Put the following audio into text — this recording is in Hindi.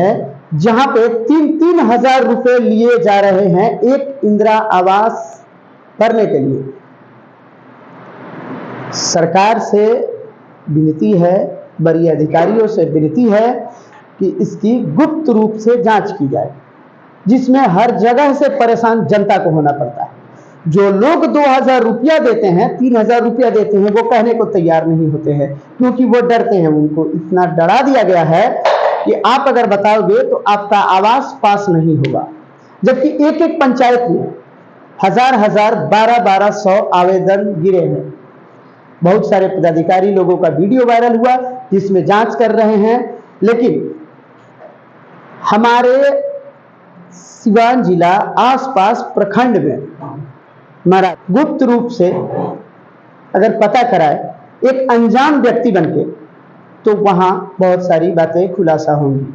है जहां पे 3,000 रुपए लिए जा रहे हैं एक इंदिरा आवास करने के लिए। सरकार से विनती है, बड़ी अधिकारियों से विनती है कि इसकी गुप्त रूप से जांच की जाए, जिसमें हर जगह से परेशान जनता को होना पड़ता है। जो लोग 2,000 रुपया देते हैं, 3,000 रुपया देते हैं, वो कहने को तैयार नहीं होते हैं, क्योंकि वो डरते हैं। उनको इतना डरा दिया गया है कि आप अगर बताओगे तो आपका आवास पास नहीं होगा। जबकि एक एक पंचायत में हजार 1200 आवेदन गिरे हैं। बहुत सारे पदाधिकारी लोगों का वीडियो वायरल हुआ जिसमें जांच कर रहे हैं, लेकिन हमारे सिवान जिला आसपास प्रखंड में हमारा गुप्त रूप से अगर पता कराए एक अनजान व्यक्ति बनके, तो वहां बहुत सारी बातें खुलासा होंगी।